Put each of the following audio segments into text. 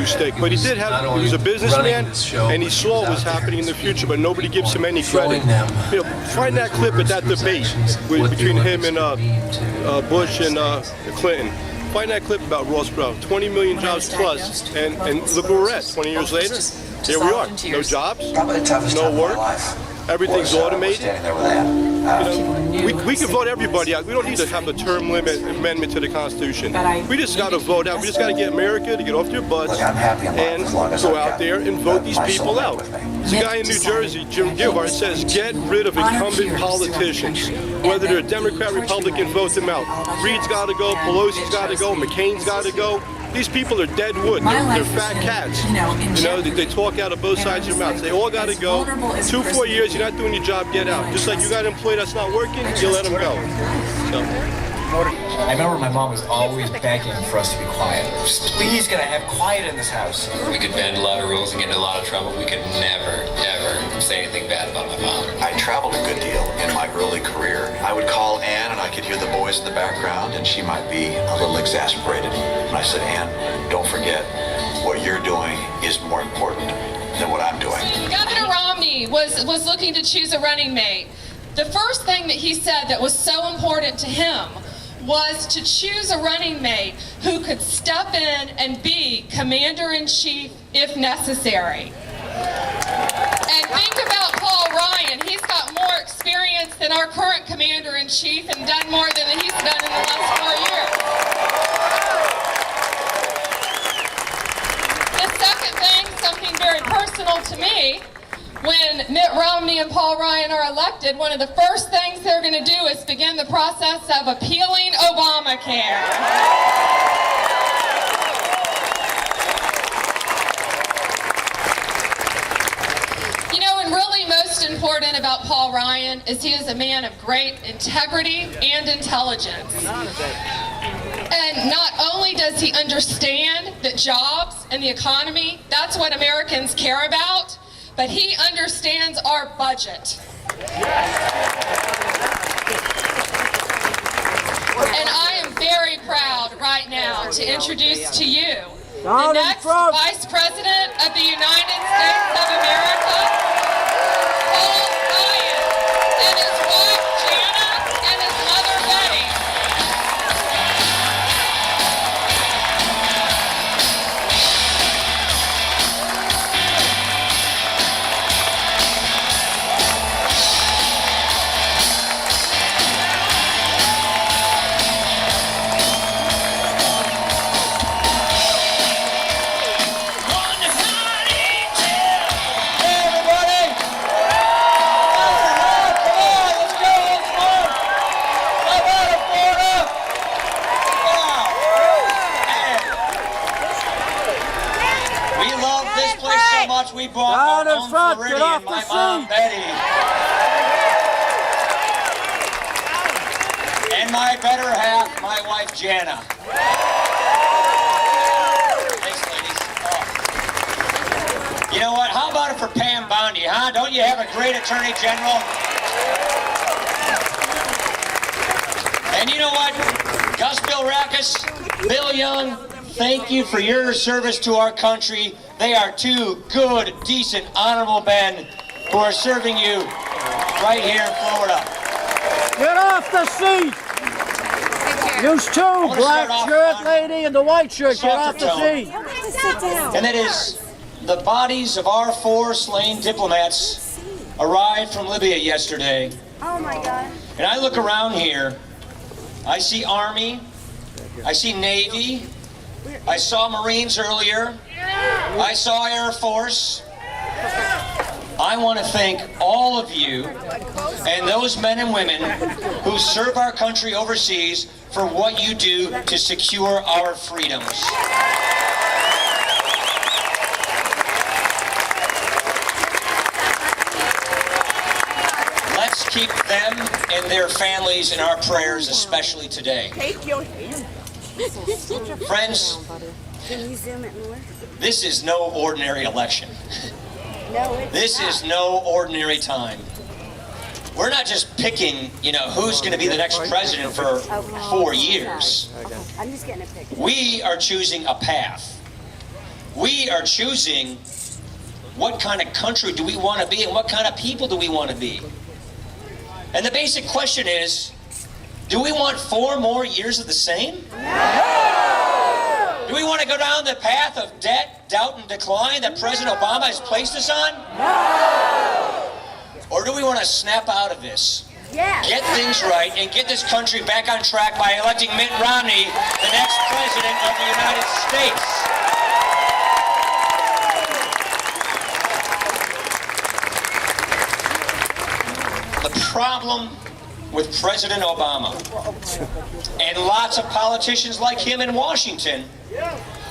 stick. But he did have, he was a businessman, and he saw what was happening in the future, but nobody gives him any credit. You know, find that clip at that debate between him and Bush and Clinton. Find that clip about Ross Perot. 20 million jobs plus, and look where we're at. 20 years later, here we are. No jobs, no work. Everything's automated. You know, we can vote everybody out. We don't need to have a term limit amendment to the Constitution. We just got to vote out. We just got to get America to get off their butts and go out there and vote these people out. There's a guy in New Jersey, Jim Gilbert, says get rid of incumbent politicians. Whether they're Democrat, Republican, vote them out. Reid's got to go. Pelosi's got to go. McCain's got to go. These people are dead wood. They're fat cats. You know, they talk out of both sides of their mouths. They all got to go. 2-4 years, you're not doing your job, get out. Just like you got an employee that's not working, you let them go. So. I remember my mom was always begging for us to be quiet. Just please, can I have quiet in this house? We could bend a lot of rules and get in a lot of trouble. We could never, ever say anything bad about my mom. I traveled a good deal in my early career. I would call Ann and I could hear the boys in the background and she might be a little exasperated. And I said, Ann, don't forget, what you're doing is more important than what I'm doing. Governor Romney was looking to choose a running mate. The first thing that he said that was so important to him was to choose a running mate who could step in and be commander-in-chief if necessary. And think about Paul Ryan. He's got more experience than our current commander-in-chief and done more than he's done in the last 4 years. The second thing, something very personal to me, when Mitt Romney and Paul Ryan are elected, one of the first things they're going to do is begin the process of appealing Obamacare. You know, and really most important about Paul Ryan is he is a man of great integrity and intelligence. And not only does he understand that jobs and the economy, that's what Americans care about, but he understands our budget. And I am very proud right now to introduce to you the next Vice President of the United States of America, Paul Ryan, and his wife Jana and his mother Betty. We brought our own Floridian, my mom Betty, and my better half, my wife Jana. Thanks, ladies. Oh. You know what? How about it for Pam Bondi, huh? Don't you have a great Attorney General? And you know what? Gus Bilrakis, Bill Young, thank you for your service to our country. They are two good, decent, honorable men who are serving you right here in Florida. Get off the seat! You two, black shirt lady and the white shirt, get off the seat! And that is, the bodies of our 4 slain diplomats arrived from Libya yesterday. Oh my God. And I look around here, I see Army, I see Navy, I saw Marines earlier, I saw Air Force. I want to thank all of you and those men and women who serve our country overseas for what you do to secure our freedoms. Let's keep them and their families in our prayers, especially today. Take your hand. Friends, this is no ordinary election. This is no ordinary time. We're not just picking, who's going to be the next president for 4 years. I'm just getting a picture. We are choosing a path. We are choosing what kind of country do we want to be and what kind of people do we want to be. And the basic question is, do we want 4 more years of the same? Do we want to go down the path of debt, doubt, and decline that President Obama has placed us on? Or do we want to snap out of this? Get things right and get this country back on track by electing Mitt Romney, the next president of the United States. The problem with President Obama and lots of politicians like him in Washington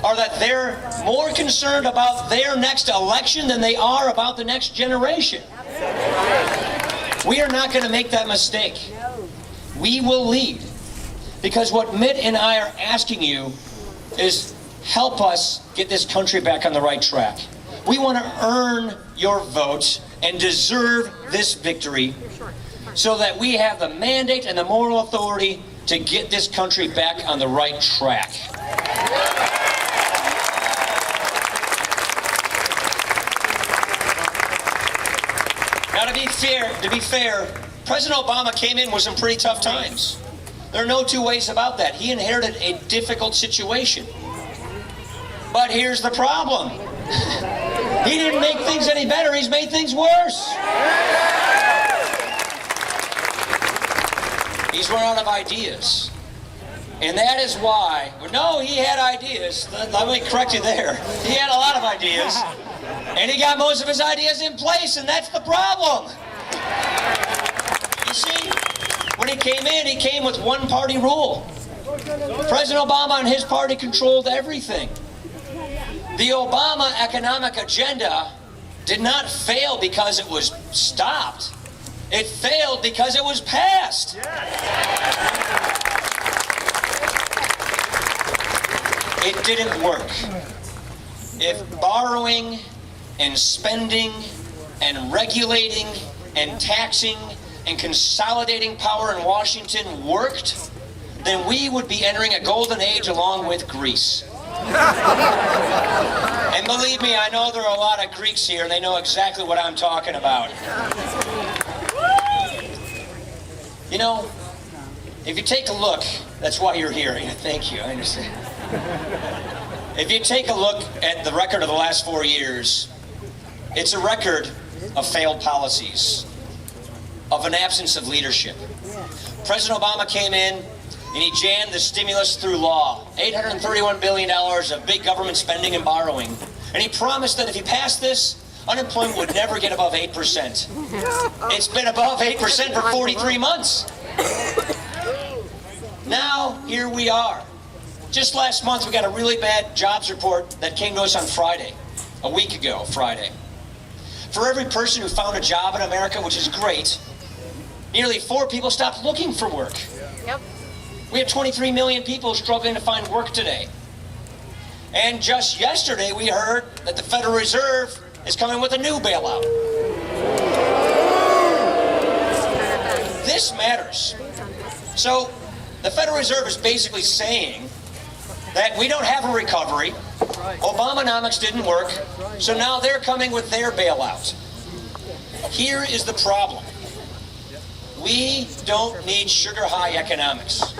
are that they're more concerned about their next election than they are about the next generation. We are not going to make that mistake. We will lead. Because what Mitt and I are asking you is help us get this country back on the right track. We want to earn your vote and deserve this victory so that we have the mandate and the moral authority to get this country back on the right track. Now, to be fair, President Obama came in with some pretty tough times. There are no two ways about that. He inherited a difficult situation. But here's the problem. He didn't make things any better, he's made things worse. He's run out of ideas. And that is why, no, he had ideas. Let me correct you there. He had a lot of ideas. And he got most of his ideas in place, and that's the problem. You see, when he came in, he came with one-party rule. President Obama and his party controlled everything. The Obama economic agenda did not fail because it was stopped. It failed because it was passed. It didn't work. If borrowing and spending and regulating and taxing and consolidating power in Washington worked, then we would be entering a golden age along with Greece. And believe me, I know there are a lot of Greeks here and they know exactly what I'm talking about. You know, if you take a look, that's why you're here. Thank you, I understand. If you take a look at the record of the last 4 years, it's a record of failed policies, of an absence of leadership. President Obama came in and he jammed the stimulus through law, $831 billion of big government spending and borrowing. And he promised that if he passed this, unemployment would never get above 8%. It's been above 8% for 43 months. Now, here we are. Just last month, we got a really bad jobs report that came to us on Friday, a week ago, Friday. For every person who found a job in America, which is great, nearly 4 people stopped looking for work. Yep. We have 23 million people struggling to find work today. And just yesterday, we heard that the Federal Reserve is coming with a new bailout. This matters. So, the Federal Reserve is basically saying that we don't have a recovery, Obamanomics didn't work, so now they're coming with their bailout. Here is the problem. We don't need sugar-high economics.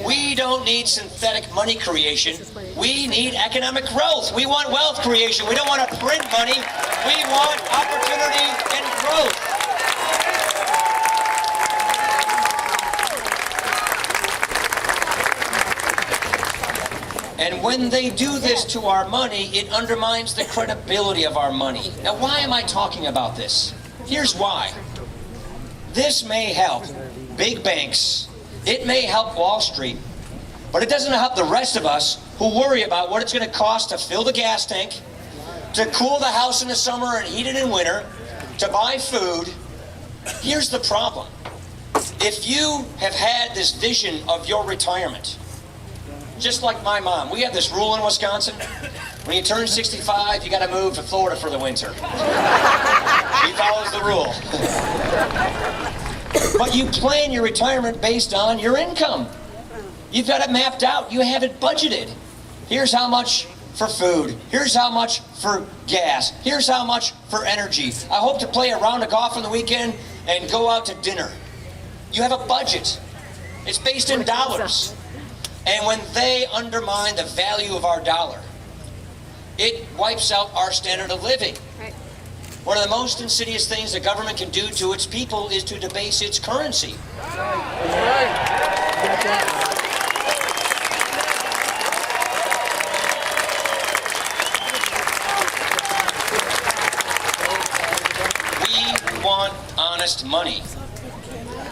We don't need synthetic money creation. We need economic growth. We want wealth creation. We don't want to print money. We want opportunity and growth. And when they do this to our money, it undermines the credibility of our money. Now, why am I talking about this? Here's why. This may help big banks. It may help Wall Street. But it doesn't help the rest of us who worry about what it's going to cost to fill the gas tank, to cool the house in the summer and heat it in winter, to buy food. Here's the problem. If you have had this vision of your retirement, just like my mom, we have this rule in Wisconsin. When you turn 65, you got to move to Florida for the winter. She follows the rule. But you plan your retirement based on your income. You've got it mapped out. You have it budgeted. Here's how much for food. Here's how much for gas. Here's how much for energy. I hope to play a round of golf on the weekend and go out to dinner. You have a budget. It's based in dollars. And when they undermine the value of our dollar, it wipes out our standard of living. One of the most insidious things the government can do to its people is to debase its currency. We want honest money.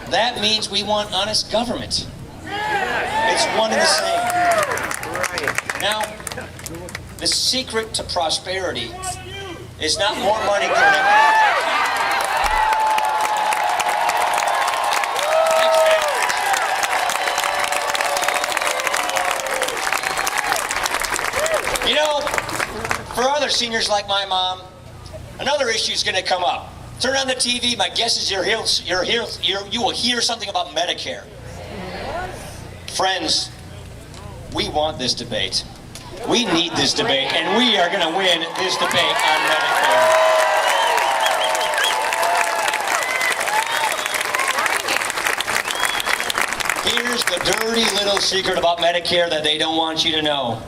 That means we want honest government. It's one and the same. Now, the secret to prosperity is not more money coming in. You know, for other seniors like my mom, another issue is going to come up. Turn on the TV. My guess is you will hear something about Medicare. Friends, we want this debate. We need this debate, and we are going to win this debate on Medicare. Here's the dirty little secret about Medicare that they don't want you to know.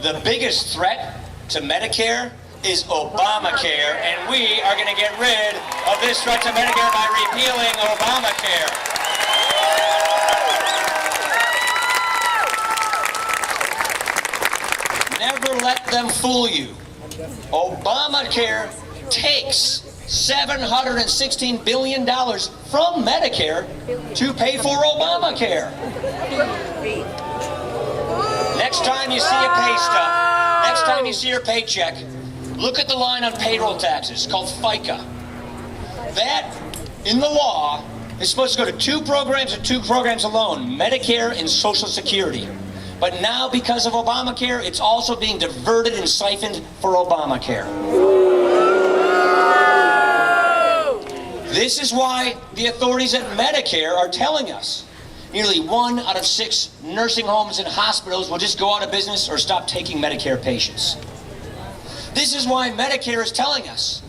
The biggest threat to Medicare is Obamacare, and we are going to get rid of this threat to Medicare by repealing Obamacare. Never let them fool you. Obamacare takes $716 billion from Medicare to pay for Obamacare. Next time you see a pay stub, next time you see your paycheck, look at the line on payroll taxes called FICA. That, in the law, is supposed to go to two programs and two programs alone, Medicare and Social Security. But now, because of Obamacare, it's also being diverted and siphoned for Obamacare. This is why the authorities at Medicare are telling us nearly 1 out of 6 nursing homes and hospitals will just go out of business or stop taking Medicare patients. This is why Medicare is telling us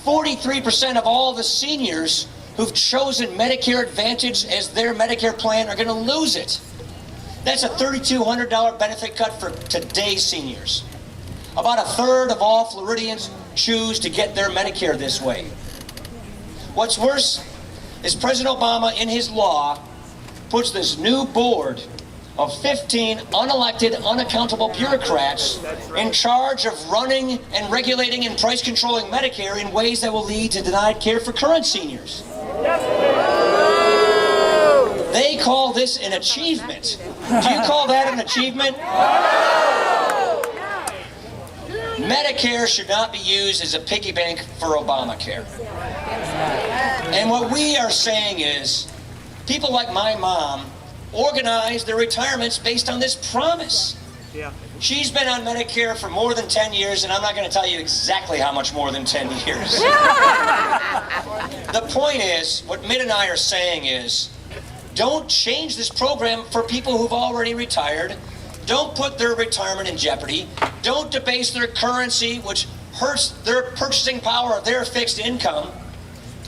43% of all the seniors who've chosen Medicare Advantage as their Medicare plan are going to lose it. That's a $3,200 benefit cut for today's seniors. About a third of all Floridians choose to get their Medicare this way. What's worse is President Obama, in his law, puts this new board of 15 unelected, unaccountable bureaucrats in charge of running and regulating and price controlling Medicare in ways that will lead to denied care for current seniors. They call this an achievement. Do you call that an achievement? Medicare should not be used as a piggy bank for Obamacare. And what we are saying is, people like my mom organize their retirements based on this promise. She's been on Medicare for more than 10 years, and I'm not going to tell you exactly how much more than 10 years. The point is, what Mitt and I are saying is, don't change this program for people who've already retired. Don't put their retirement in jeopardy. Don't debase their currency, which hurts their purchasing power of their fixed income.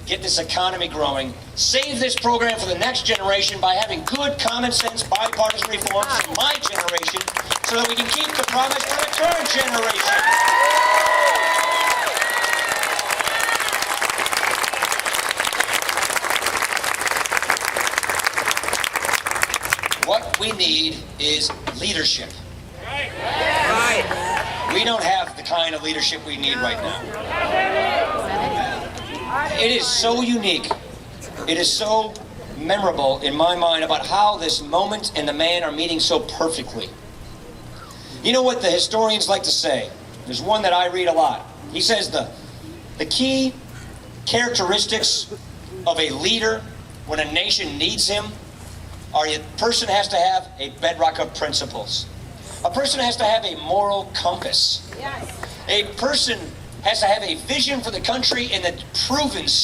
Get this economy growing. Save this program for the next generation by having good, common sense, bipartisan reforms for my generation so that we can keep the promise for the current generation. What we need is leadership. We don't have the kind of leadership we need right now. It is so unique. It is so memorable in my mind about how this moment and the man are meeting so perfectly. You know what the historians like to say? There's one that I read a lot. He says the key characteristics of a leader when a nation needs him are a person has to have a bedrock of principles. A person has to have a moral compass. A person has to have a vision for the country and a proven